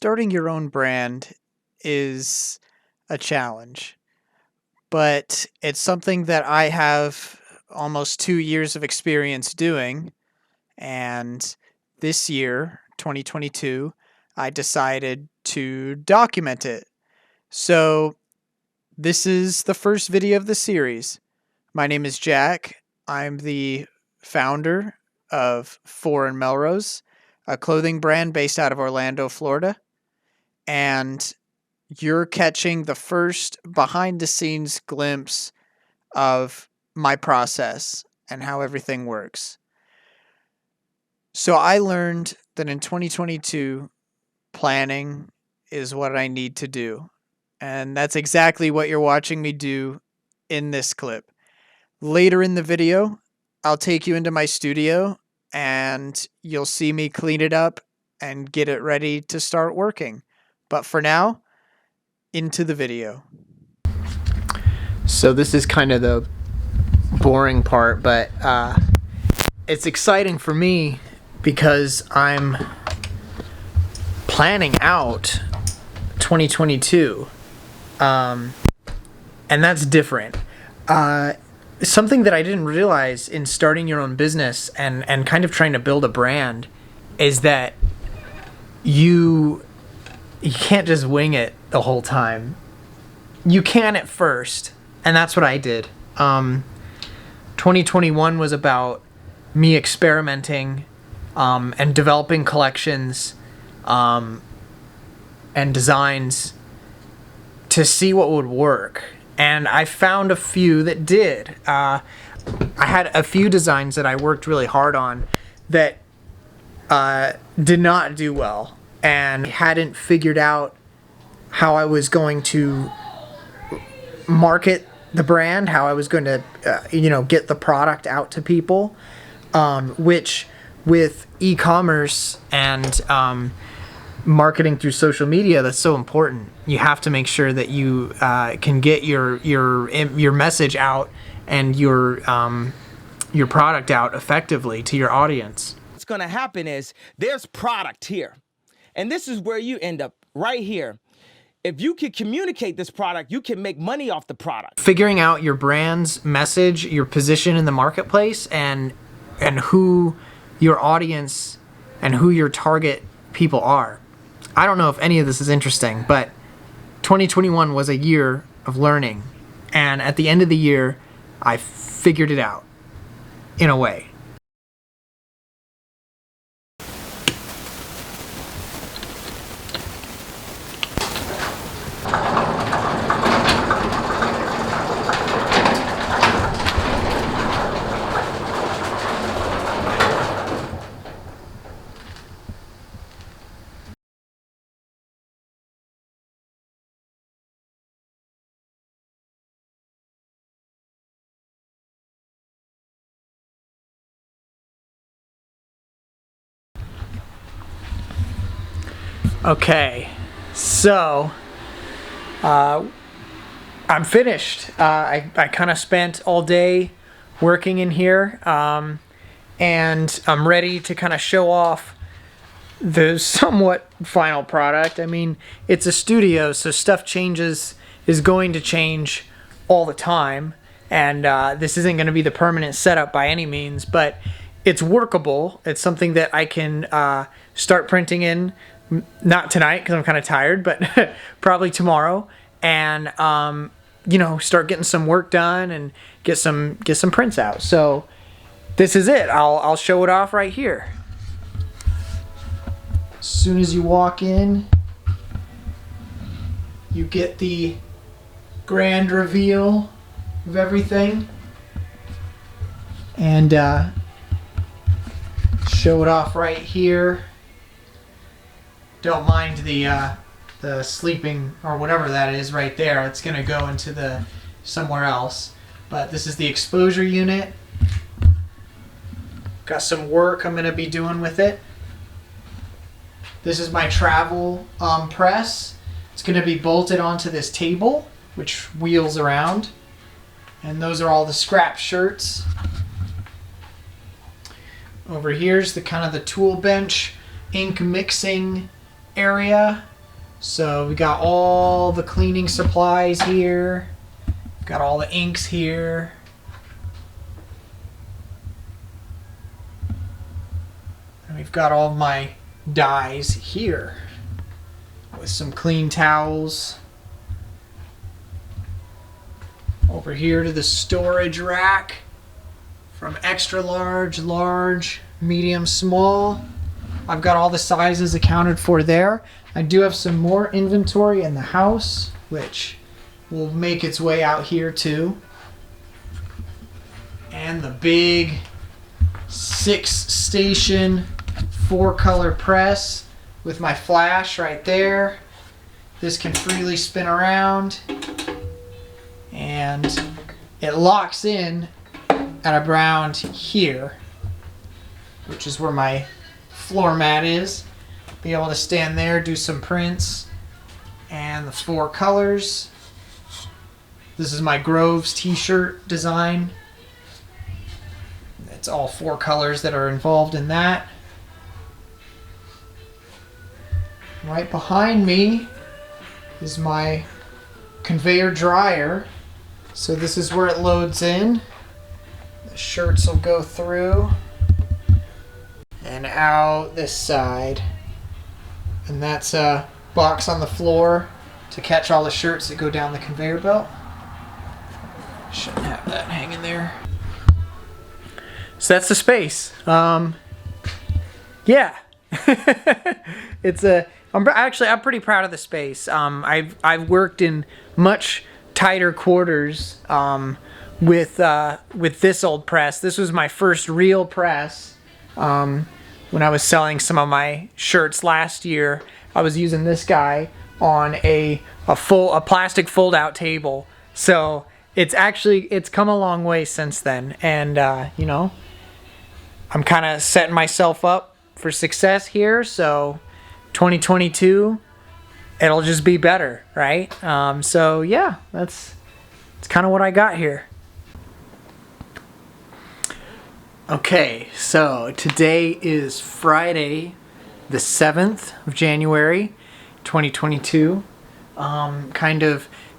Starting your own brand is a challenge, but it's something that I have almost 2 years of experience doing. And this year, 2022, I decided to document it. So, this is the first video of the series. My name is Jack. I'm the founder of Four Melrose, a clothing brand based out of Orlando, Florida. And you're catching the first behind the scenes glimpse of my process and how everything works. So I learned that in 2022, planning is what I need to do. And that's exactly what you're watching me do in this clip. Later in the video, I'll take you into my studio and you'll see me clean it up and get it ready to start working. But for now, into the video. So this is kind of the boring part, but it's exciting for me because I'm planning out 2022, and that's different. Something that I didn't realize in starting your own business and kind of trying to build a brand is that you can't just wing it the whole time. You can at first, and that's what I did. 2021 was about me experimenting and developing collections and designs to see what would work. And I found a few that did. I had a few designs that I worked really hard on that did not do well, and hadn't figured out how I was going to market the brand, how I was going to, get the product out to people, which with e-commerce and marketing through social media, that's so important. You have to make sure that you can get your message out and your product out effectively to your audience. What's going to happen is there's product here. And this is where you end up, right here. If you can communicate this product, you can make money off the product. Figuring out your brand's message, your position in the marketplace, and who your audience and who your target people are. I don't know if any of this is interesting, but 2021 was a year of learning. And at the end of the year, I figured it out in a way. Okay, so I'm finished. I kind of spent all day working in here, and I'm ready to kind of show off the somewhat final product. I mean, it's a studio, so stuff is going to change all the time, and this isn't going to be the permanent setup by any means, but it's workable. It's something that I can start printing in. Not tonight because I'm kind of tired, but probably tomorrow, and start getting some work done and get some prints out. So this is it. I'll show it off right here. As soon as you walk in, you get the grand reveal of everything, and show it off right here. Don't mind the sleeping or whatever that is right there. It's gonna go into somewhere else. But this is the exposure unit. Got some work I'm gonna be doing with it. This is my travel press. It's gonna be bolted onto this table, which wheels around. And those are all the scrap shirts. Over here's the kind of the tool bench, ink mixing area, So we got all the cleaning supplies here. We've got all the inks here. And we've got all of my dyes here with some clean towels. Over here to the storage rack from extra large, large, medium, small. I've got all the sizes accounted for there. I do have some more inventory in the house, which will make its way out here too. And the big 6-station 4-color press with my flash right there. This can freely spin around and it locks in at around here, which is where my floor mat is. Be able to stand there, do some prints, and the 4 colors. This is my Groves t-shirt design. It's all 4 colors that are involved in that. Right behind me is my conveyor dryer. So this is where it loads in. The shirts will go through and out this side. And that's a box on the floor to catch all the shirts that go down the conveyor belt. Shouldn't have that hanging there. So that's the space. Yeah. I'm pretty proud of the space. I've worked in much tighter quarters with this old press. This was my first real press. When I was selling some of my shirts last year, I was using this guy on a plastic fold-out table. So it's come a long way since then, and you know, I'm kind of setting myself up for success here. So 2022, it'll just be better, right? So yeah, that's kind of what I got here. Okay, so today is Friday, the 7th of January, 2022.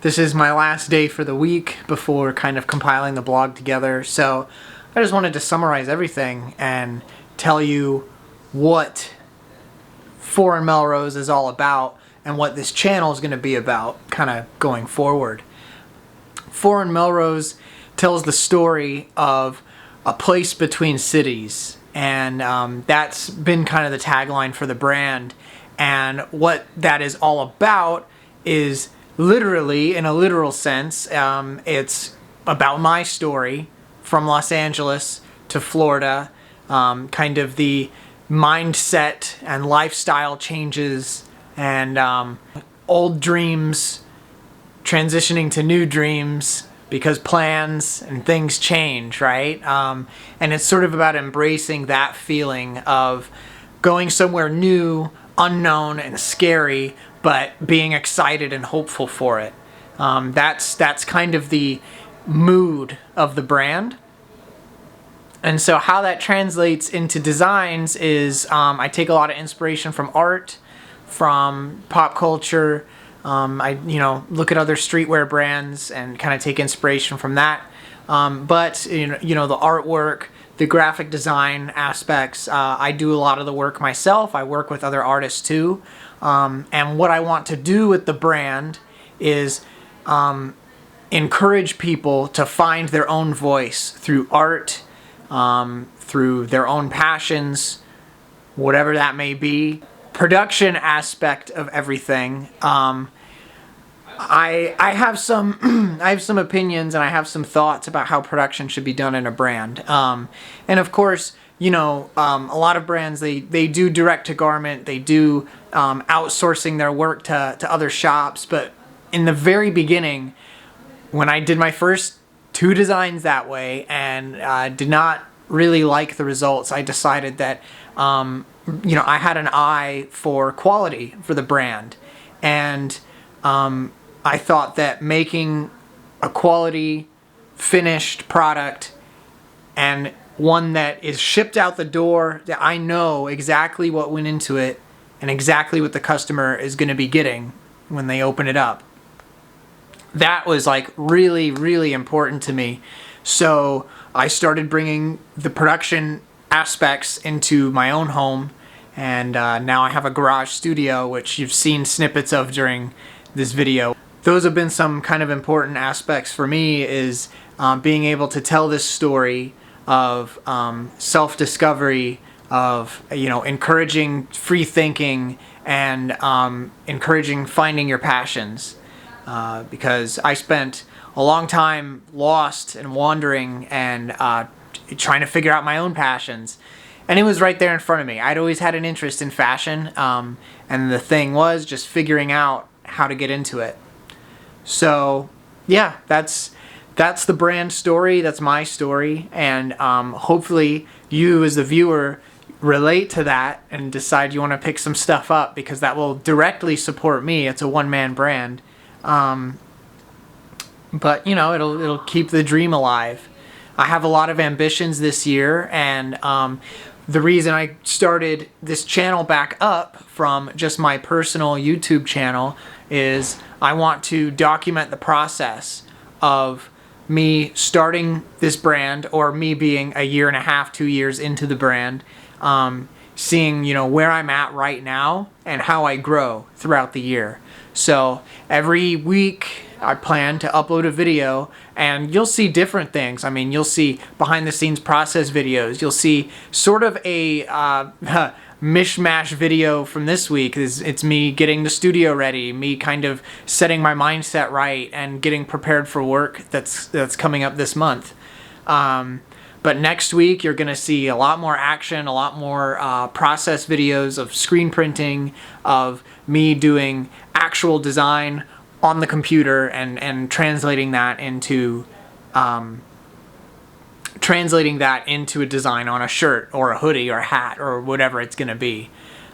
This is my last day for the week before kind of compiling the blog together. So I just wanted to summarize everything and tell you what Four Melrose is all about and what this channel is going to be about kind of going forward. Four Melrose tells the story of a place between cities, and that's been kind of the tagline for the brand. And what that is all about is literally, in a literal sense, it's about my story from Los Angeles to Florida, kind of the mindset and lifestyle changes and old dreams transitioning to new dreams because plans and things change, right? And it's sort of about embracing that feeling of going somewhere new, unknown, and scary, but being excited and hopeful for it. That's kind of the mood of the brand. And so how that translates into designs is I take a lot of inspiration from art, from pop culture. I look at other streetwear brands and kind of take inspiration from that. But the artwork, the graphic design aspects, I do a lot of the work myself. I work with other artists too. And what I want to do with the brand is encourage people to find their own voice through art, through their own passions, whatever that may be. Production aspect of everything. I have some I have some opinions and I have some thoughts about how production should be done in a brand. And of course, a lot of brands they do direct to garment, they do outsourcing their work to other shops. But in the very beginning, when I did my first 2 designs that way and did not really like the results, I decided that I had an eye for quality for the brand, and I thought that making a quality finished product and one that is shipped out the door, that I know exactly what went into it and exactly what the customer is going to be getting when they open it up. That was like really, really important to me. So I started bringing the production aspects into my own home, and now I have a garage studio, which you've seen snippets of during this video. Those have been some kind of important aspects for me, is being able to tell this story of self-discovery, of encouraging free thinking, and encouraging finding your passions. Because I spent a long time lost and wandering and trying to figure out my own passions. And it was right there in front of me. I'd always had an interest in fashion, and the thing was just figuring out how to get into it. So, yeah, that's the brand story. That's my story, and hopefully you, as the viewer, relate to that and decide you want to pick some stuff up, because that will directly support me. It's a one-man brand. But it'll keep the dream alive. I have a lot of ambitions this year, and the reason I started this channel back up from just my personal YouTube channel is I want to document the process of me starting this brand, or me being a year and a half, 2 years into the brand, seeing where I'm at right now and how I grow throughout the year. So every week I plan to upload a video, and you'll see different things. I mean, you'll see behind the scenes process videos. You'll see sort of a mishmash video from this week. It's me getting the studio ready, me kind of setting my mindset right and getting prepared for work that's coming up this month. But next week, you're going to see a lot more action, a lot more process videos of screen printing, of me doing actual design on the computer and translating that into a design on a shirt or a hoodie or a hat or whatever it's going to be.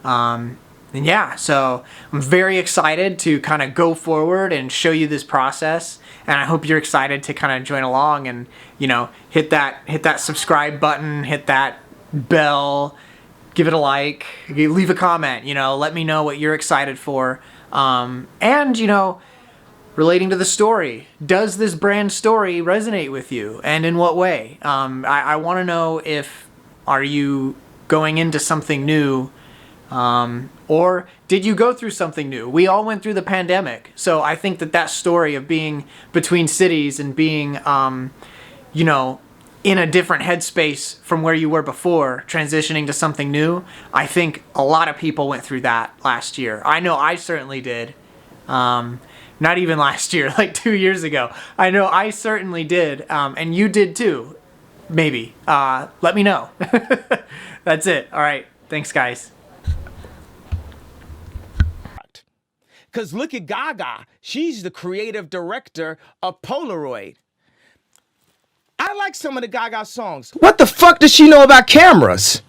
And yeah, so I'm very excited to kind of go forward and show you this process, and I hope you're excited to kind of join along and hit that subscribe button, hit that bell, give it a like, leave a comment, let me know what you're excited for, and relating to the story, does this brand story resonate with you, and in what way? I want to know, if are you going into something new, or did you go through something new? We all went through the pandemic, so I think that story of being between cities and being, in a different headspace from where you were before, transitioning to something new, I think a lot of people went through that last year. I know I certainly did. Not even last year, like 2 years ago. I know I certainly did, and you did too, maybe. Let me know. That's it. All right. Thanks, guys. Because look at Gaga. She's the creative director of Polaroid. I like some of the Gaga songs. What the fuck does she know about cameras?